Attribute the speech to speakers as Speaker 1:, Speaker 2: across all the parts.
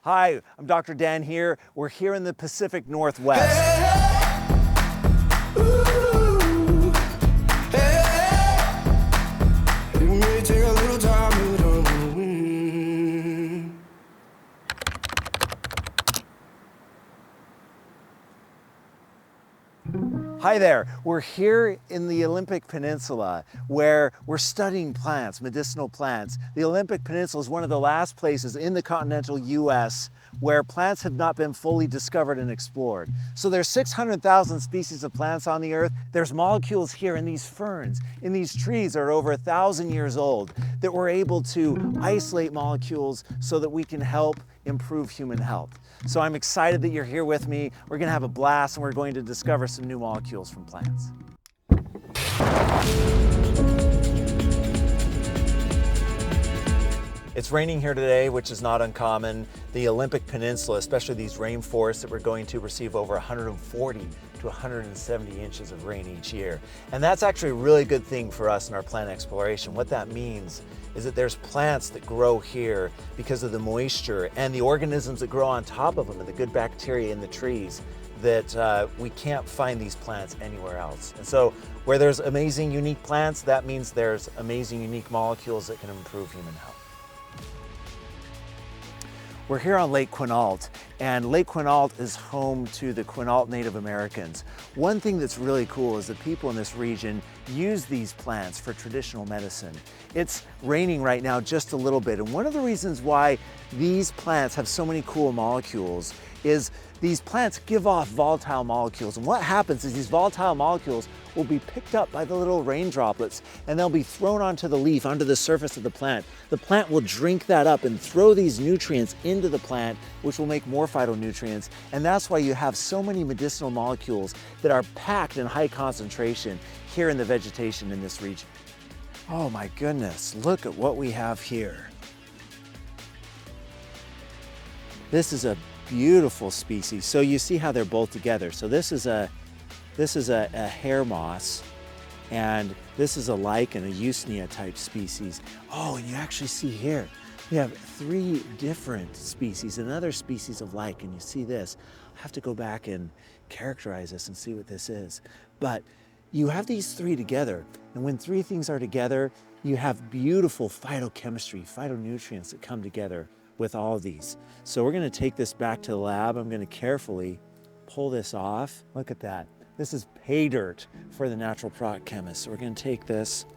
Speaker 1: Hi, I'm Dr. Dan here. We're here in the Pacific Northwest. Hi there, we're here in the Olympic Peninsula where we're studying plants, medicinal plants. The Olympic Peninsula is one of the last places in the continental US where plants have not been fully discovered and explored. So there's 600,000 species of plants on the earth. There's molecules here in these ferns, in these trees that are over 1,000 years old, that we're able to isolate molecules so that we can help improve human health. So I'm excited that you're here with me. We're gonna have a blast and we're going to discover some new molecules from plants. It's raining here today, which is not uncommon. The Olympic Peninsula, especially these rainforests that we're going to receive over 140 to 170 inches of rain each year. And that's actually a really good thing for us in our plant exploration. What that means is that there's plants that grow here because of the moisture and the organisms that grow on top of them and the good bacteria in the trees that we can't find these plants anywhere else. And so where there's amazing, unique plants, that means there's amazing, unique molecules that can improve human health. We're here on Lake Quinault, and Lake Quinault is home to the Quinault Native Americans. One thing that's really cool is that people in this region use these plants for traditional medicine. It's raining right now just a little bit, and one of the reasons why these plants have so many cool molecules is these plants give off volatile molecules, and what happens is these volatile molecules will be picked up by the little rain droplets and they'll be thrown onto the leaf, onto the surface of the plant. The plant will drink that up and throw these nutrients into the plant, which will make more phytonutrients, and that's why you have so many medicinal molecules that are packed in high concentration here in the vegetation in this region. Oh my goodness, look at what we have here. This is a beautiful species. So you see how they're both together. So this is a hair moss, and this is a lichen, a Usnea type species. Oh, and you actually see here, we have 3 different species, another species of lichen. You see this. I have to go back and characterize this and see what this is. But you have these 3 together, and when 3 things are together, you have beautiful phytochemistry, phytonutrients that come together with all of these. So we're gonna take this back to the lab. I'm gonna carefully pull this off. Look at that. This is pay dirt for the natural product chemist. So we're gonna take this,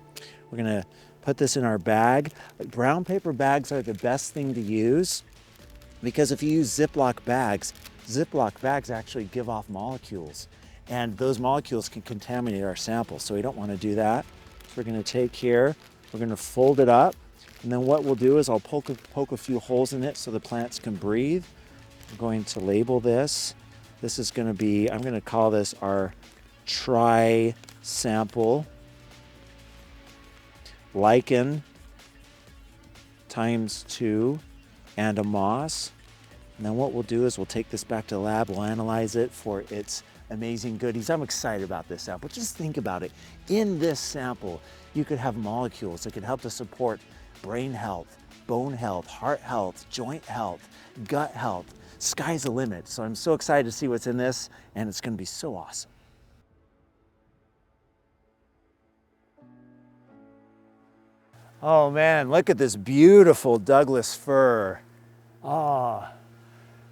Speaker 1: we're gonna put this in our bag. Brown paper bags are the best thing to use because if you use Ziploc bags actually give off molecules, and those molecules can contaminate our sample. So we don't wanna do that. So we're gonna take here, we're gonna fold it up, and then what we'll do is I'll poke a few holes in it so the plants can breathe. I'm going to label this. This is going to be, I'm going to call this our try sample. Lichen ×2 and a moss. And then what we'll do is we'll take this back to the lab, we'll analyze it for its amazing goodies. I'm excited about this sample. Just think about it. In this sample, you could have molecules that could help to support brain health, bone health, heart health, joint health, gut health. Sky's the limit. So I'm so excited to see what's in this, and it's going to be so awesome. Oh man, look at this beautiful Douglas fir. Ah,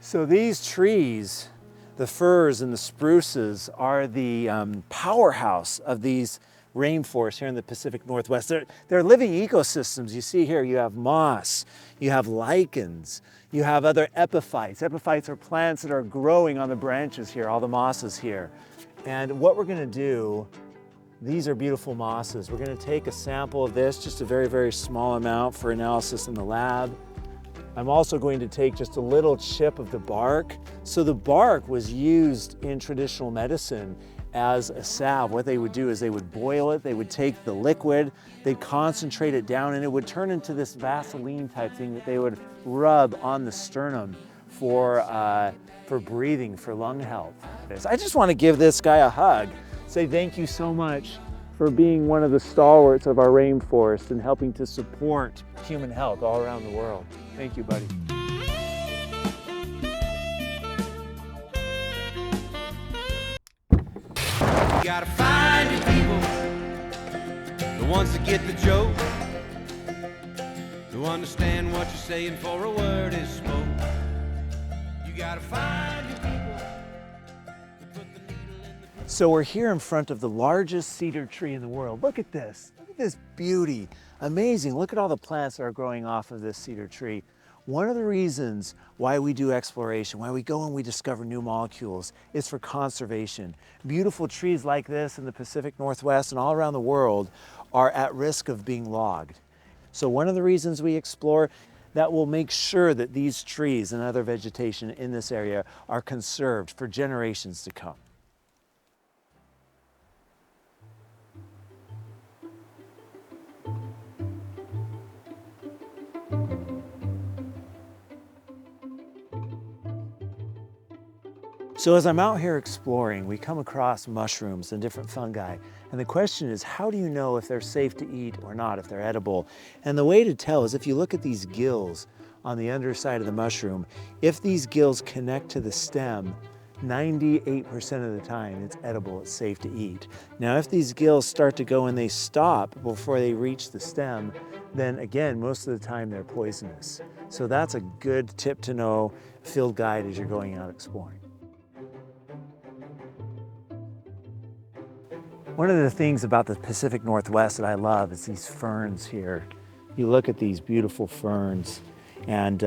Speaker 1: so these trees, the firs and the spruces, are the powerhouse of these rainforests here in the Pacific Northwest. They're living ecosystems. You see here, you have moss, you have lichens, you have other epiphytes. Epiphytes are plants that are growing on the branches here, all the mosses here. And what we're gonna do, these are beautiful mosses. We're gonna take a sample of this, just a very, very small amount for analysis in the lab. I'm also going to take just a little chip of the bark. So the bark was used in traditional medicine as a salve. What they would do is they would boil it, they would take the liquid, they'd concentrate it down, and it would turn into this Vaseline type thing that they would rub on the sternum for breathing, for lung health. I just want to give this guy a hug, say thank you so much for being one of the stalwarts of our rainforest and helping to support human health all around the world. Thank you, buddy.
Speaker 2: gotta find your people, the ones that get the joke, who understand what you're saying for a word is spoke. You gotta find your people, who put the needle in the...
Speaker 1: So we're here in front of the largest cedar tree in the world. Look at this. Look at this beauty. Amazing. Look at all the plants that are growing off of this cedar tree. One of the reasons why we do exploration, why we go and we discover new molecules, is for conservation. Beautiful trees like this in the Pacific Northwest and all around the world are at risk of being logged. So one of the reasons we explore, that will make sure that these trees and other vegetation in this area are conserved for generations to come. So as I'm out here exploring, we come across mushrooms and different fungi. And the question is, how do you know if they're safe to eat or not, if they're edible? And the way to tell is if you look at these gills on the underside of the mushroom, if these gills connect to the stem, 98% of the time it's edible, it's safe to eat. Now, if these gills start to go and they stop before they reach the stem, then again, most of the time they're poisonous. So that's a good tip to know, field guide as you're going out exploring. One of the things about the Pacific Northwest that I love is these ferns here. You look at these beautiful ferns, and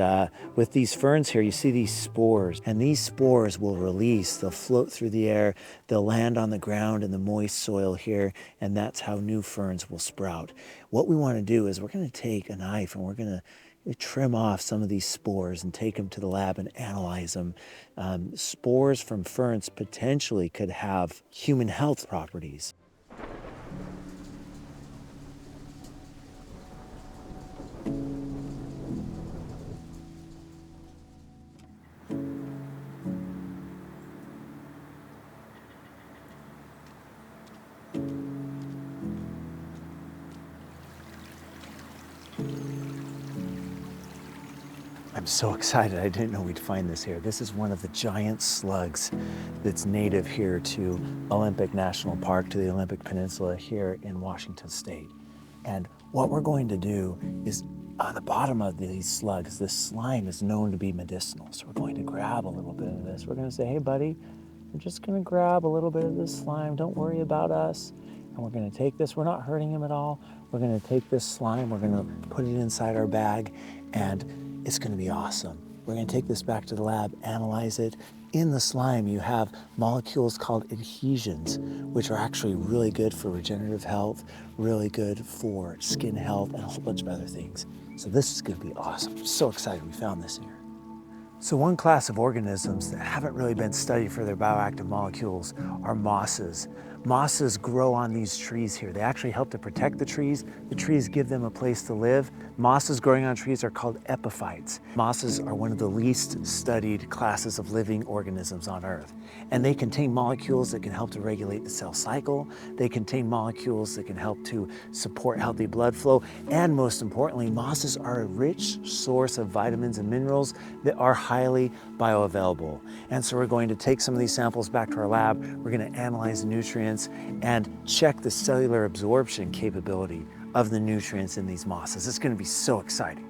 Speaker 1: with these ferns here, you see these spores, and these spores will release. They'll float through the air, they'll land on the ground in the moist soil here, and that's how new ferns will sprout. What we want to do is we're going to take a knife and we're going to trim off some of these spores and take them to the lab and analyze them. Spores from ferns potentially could have human health properties. I'm so excited. I didn't know we'd find this here. This is one of the giant slugs that's native here to Olympic National Park, to the Olympic Peninsula here in Washington State. And what we're going to do is, on the bottom of these slugs, this slime is known to be medicinal. So we're going to grab a little bit of this. We're going to say, hey buddy, we're just going to grab a little bit of this slime. Don't worry about us. And we're going to take this. We're not hurting him at all. We're going to take this slime. We're going to put it inside our bag, and it's going to be awesome. We're going to take this back to the lab, analyze it. In the slime, you have molecules called adhesions, which are actually really good for regenerative health, really good for skin health, and a whole bunch of other things. So this is going to be awesome. I'm so excited we found this here. So one class of organisms that haven't really been studied for their bioactive molecules are mosses. Mosses grow on these trees here. They actually help to protect the trees. The trees give them a place to live. Mosses growing on trees are called epiphytes. Mosses are one of the least studied classes of living organisms on Earth. And they contain molecules that can help to regulate the cell cycle. They contain molecules that can help to support healthy blood flow. And most importantly, mosses are a rich source of vitamins and minerals that are highly bioavailable. And so we're going to take some of these samples back to our lab. We're going to analyze the nutrients and check the cellular absorption capability of the nutrients in these mosses. It's going to be so exciting.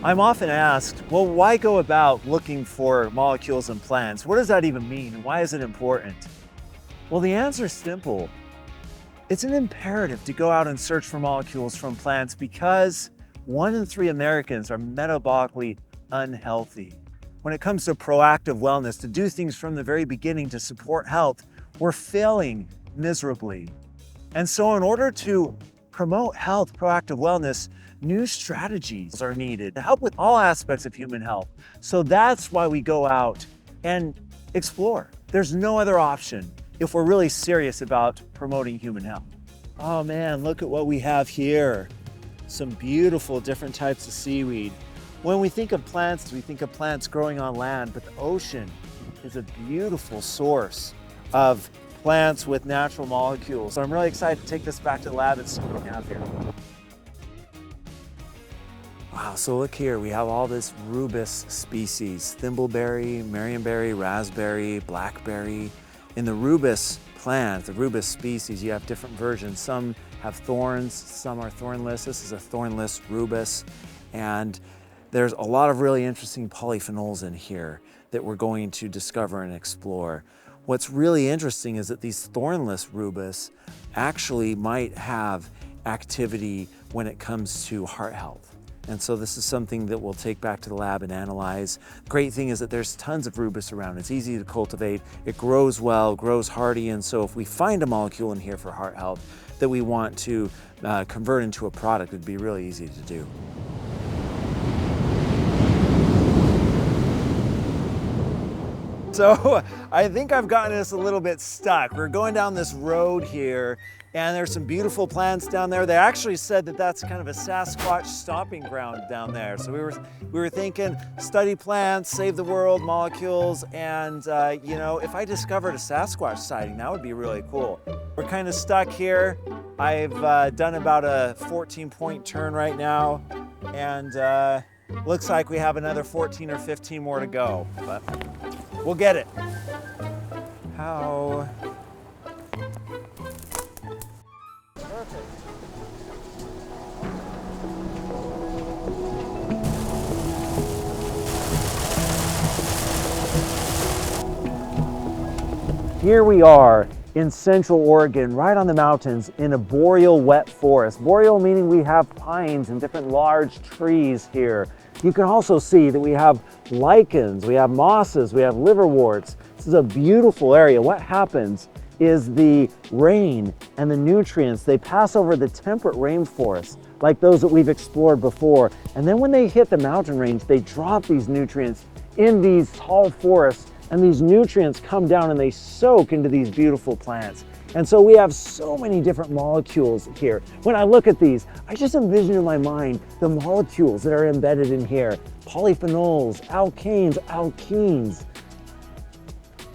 Speaker 1: I'm often asked, well, why go about looking for molecules in plants? What does that even mean, and why is it important? Well, the answer is simple. It's an imperative to go out and search for molecules from plants because 1 in 3 Americans are metabolically unhealthy. When it comes to proactive wellness, to do things from the very beginning to support health, we're failing miserably. And so in order to promote health, proactive wellness, new strategies are needed to help with all aspects of human health. So that's why we go out and explore. There's no other option if we're really serious about promoting human health. Oh man, look at what we have here. Some beautiful different types of seaweed. When we think of plants, we think of plants growing on land, but the ocean is a beautiful source of plants with natural molecules. So I'm really excited to take this back to the lab and see what we have here. Wow, so look here, we have all this rubus species, thimbleberry, marionberry, raspberry, blackberry. In the rubus plant, the rubus species, you have different versions. Some have thorns, some are thornless. This is a thornless rubus. And there's a lot of really interesting polyphenols in here that we're going to discover and explore. What's really interesting is that these thornless rubus actually might have activity when it comes to heart health. And so this is something that we'll take back to the lab and analyze. Great thing is that there's tons of rubus around. It's easy to cultivate. It grows well, grows hardy. And so if we find a molecule in here for heart health that we want to convert into a product, it'd be really easy to do. So I think I've gotten us a little bit stuck. We're going down this road here and there's some beautiful plants down there. They actually said that that's kind of a Sasquatch stomping ground down there. So we were thinking study plants, save the world, molecules, and you know, if I discovered a Sasquatch sighting, that would be really cool. We're kind of stuck here. I've done about a 14-point turn right now, and looks like we have another 14 or 15 more to go, but we'll get it. How? Perfect. Here we are in Central Oregon, right on the mountains in a boreal wet forest. Boreal meaning we have pines and different large trees here. You can also see that we have lichens, we have mosses, we have liverworts. This is a beautiful area. What happens is the rain and the nutrients, they pass over the temperate rainforests like those that we've explored before. And then when they hit the mountain range, they drop these nutrients in these tall forests, and these nutrients come down and they soak into these beautiful plants. And so we have so many different molecules here. When I look at these, I just envision in my mind the molecules that are embedded in here. Polyphenols, alkanes, alkenes,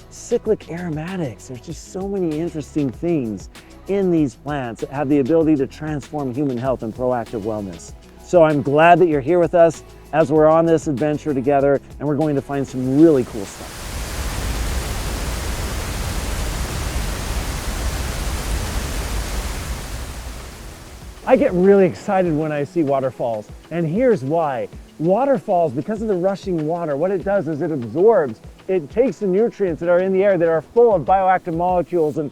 Speaker 1: cyclic aromatics. There's just so many interesting things in these plants that have the ability to transform human health and proactive wellness. So I'm glad that you're here with us as we're on this adventure together, and we're going to find some really cool stuff. I get really excited when I see waterfalls, and here's why. Waterfalls, because of the rushing water, what it does is it absorbs, it takes the nutrients that are in the air that are full of bioactive molecules and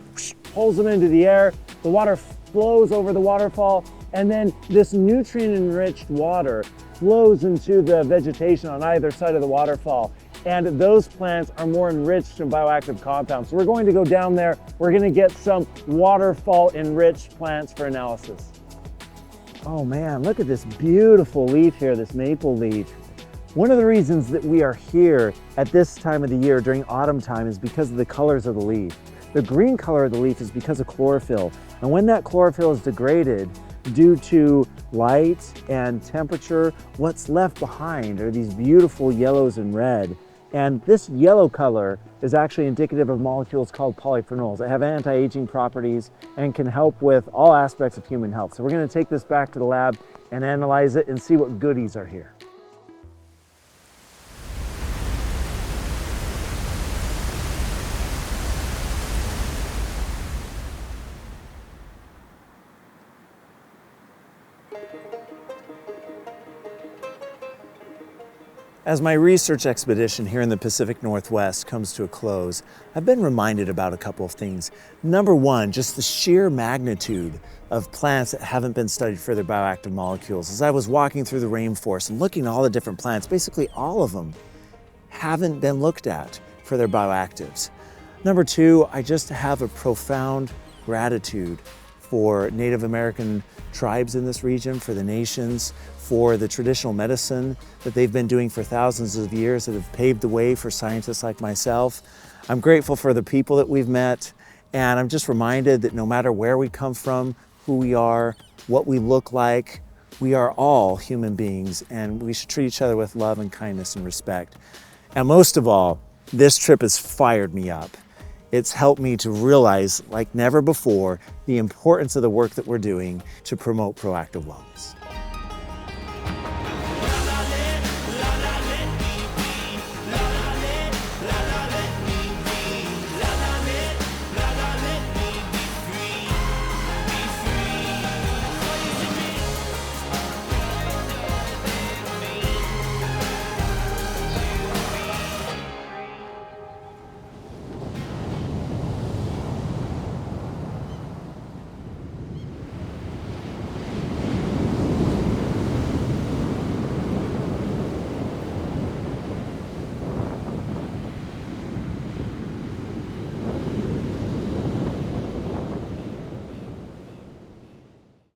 Speaker 1: pulls them into the air. The water flows over the waterfall, and then this nutrient-enriched water flows into the vegetation on either side of the waterfall. And those plants are more enriched in bioactive compounds. So we're going to go down there, we're gonna get some waterfall-enriched plants for analysis. Oh man, look at this beautiful leaf here, this maple leaf. One of the reasons that we are here at this time of the year during autumn time is because of the colors of the leaf. The green color of the leaf is because of chlorophyll. And when that chlorophyll is degraded due to light and temperature, what's left behind are these beautiful yellows and red. And this yellow color is actually indicative of molecules called polyphenols that have anti-aging properties and can help with all aspects of human health. So we're going to take this back to the lab and analyze it and see what goodies are here. As my research expedition here in the Pacific Northwest comes to a close, I've been reminded about a couple of things. Number one, just the sheer magnitude of plants that haven't been studied for their bioactive molecules. As I was walking through the rainforest and looking at all the different plants, basically all of them haven't been looked at for their bioactives. Number two, I just have a profound gratitude for Native American tribes in this region, for the nations, for the traditional medicine that they've been doing for thousands of years that have paved the way for scientists like myself. I'm grateful for the people that we've met, and I'm just reminded that no matter where we come from, who we are, what we look like. We are all human beings, and we should treat each other with love and kindness and respect. And most of all, this trip has fired me up. It's helped me to realize, like never before, the importance of the work that we're doing to promote proactive wellness.